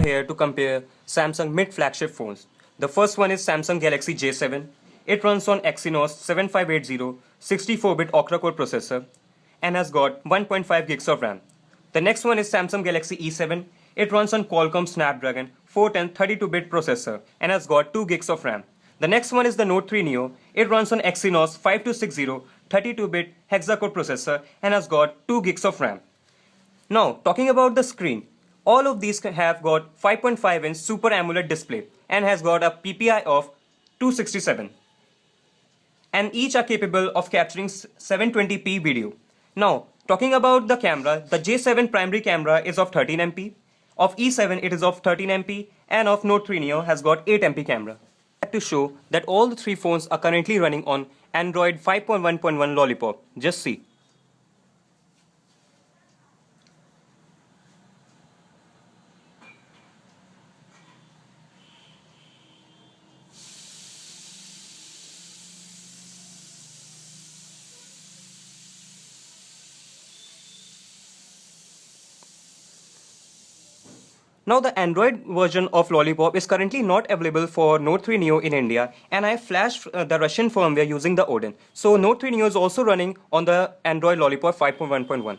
here to compare Samsung mid-flagship phones. The first one is Samsung Galaxy J7. It runs on Exynos 7580 64-bit octa-core processor and has got 1.5 gigs of RAM. The next one is Samsung Galaxy E7. It runs on Qualcomm Snapdragon 410 32-bit processor and has got 2 gigs of RAM. The next one is the Note 3 Neo. It runs on Exynos 5260 32-bit hexa-core processor and has got 2 gigs of RAM. Now, talking about the screen, all of these have got 5.5-inch Super AMOLED display and has got a PPI of 267. And each are capable of capturing 720p video. Now, talking about the camera, the J7 primary camera is of 13MP, of E7 it is of 13MP, and of Note 3 Neo has got 8MP camera. To show that all the three phones are currently running on Android 5.1.1 Lollipop. Just see. Now the Android version of Lollipop is currently not available for Note 3 Neo in India, and I flashed the Russian firmware using the Odin. So Note 3 Neo is also running on the Android Lollipop 5.1.1.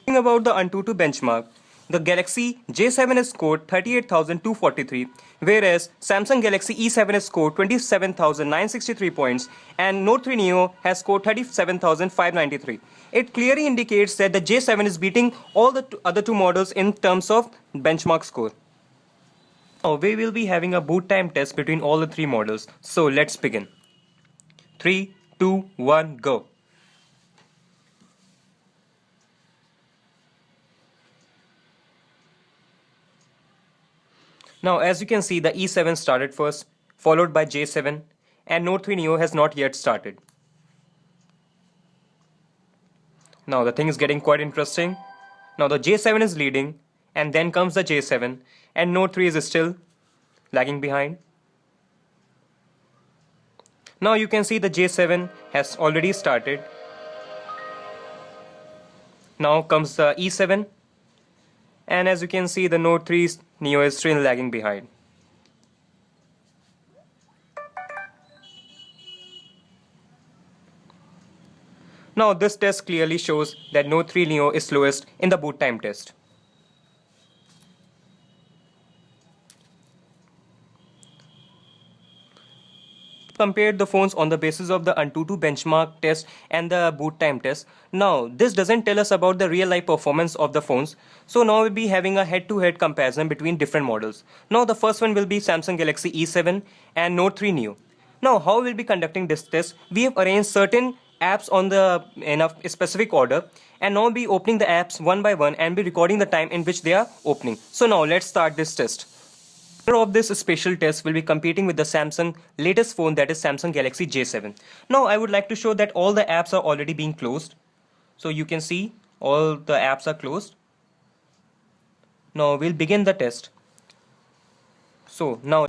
Talking about the AnTuTu benchmark, the Galaxy J7 is scored 38,243, whereas Samsung Galaxy E7 is scored 27,963 points and Note 3 Neo has scored 37,593. It clearly indicates that the J7 is beating all the other two models in terms of benchmark score. Now we will be having a boot time test between all the three models. So let's begin. 3, 2, 1, go. Now as you can see, the E7 started first, followed by J7, and Note 3 Neo has not yet started. Now the thing is getting quite interesting. Now the J7 is leading, and then comes the J7, and Note 3 is still lagging behind. Now you can see the J7 has already started. Now comes the E7, and as you can see, the Note 3 Neo is still lagging behind. Now this test clearly shows that Note 3 Neo is slowest in the boot time test. Compared the phones on the basis of the AnTuTu benchmark test and the boot time test. Now this doesn't tell us about the real life performance of the phones. So now we'll be having a head-to-head comparison between different models. Now the first one will be Samsung Galaxy E7 and Note 3 Neo. Now how we'll be conducting this test? We have arranged certain apps on the in a specific order, and now be opening the apps one by one and be recording the time in which they are opening. So now let's start this test. The winner of this special test will be competing with the Samsung latest phone, that is Samsung Galaxy J7. Now I would like to show that all the apps are already being closed. So you can see all the apps are closed. Now we'll begin the test. So now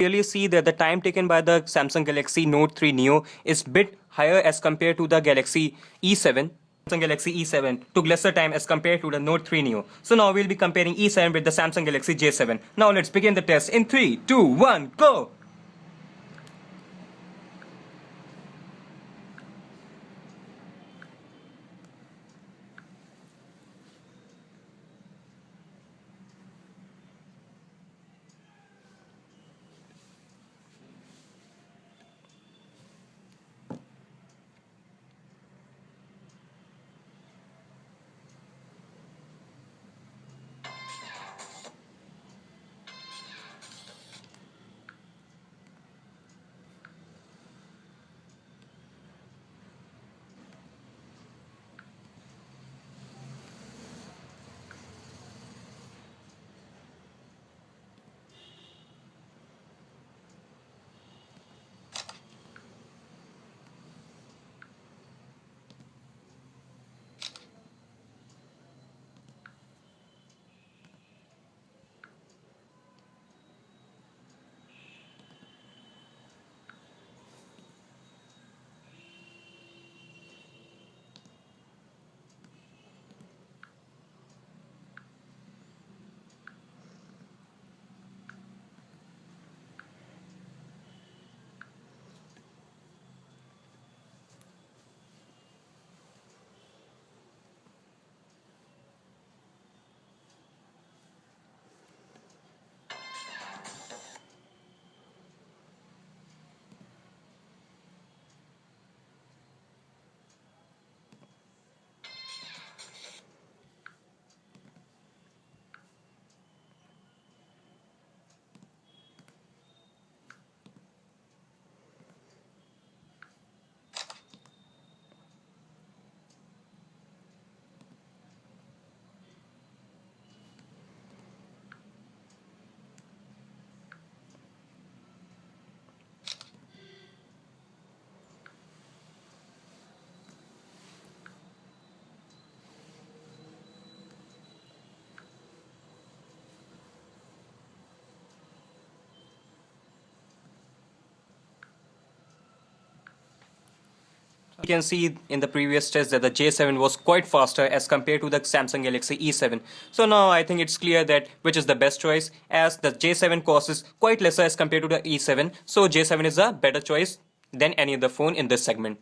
clearly see that the time taken by the Samsung Galaxy Note 3 Neo is bit higher as compared to the Galaxy E7. Samsung Galaxy E7 took lesser time as compared to the Note 3 Neo. So now we'll be comparing E7 with the Samsung Galaxy J7. Now let's begin the test in 3, 2, 1, go! You can see in the previous test that the J7 was quite faster as compared to the Samsung Galaxy E7. So now I think it's clear that which is the best choice, as the J7 costs quite lesser as compared to the E7. So J7 is a better choice than any other phone in this segment.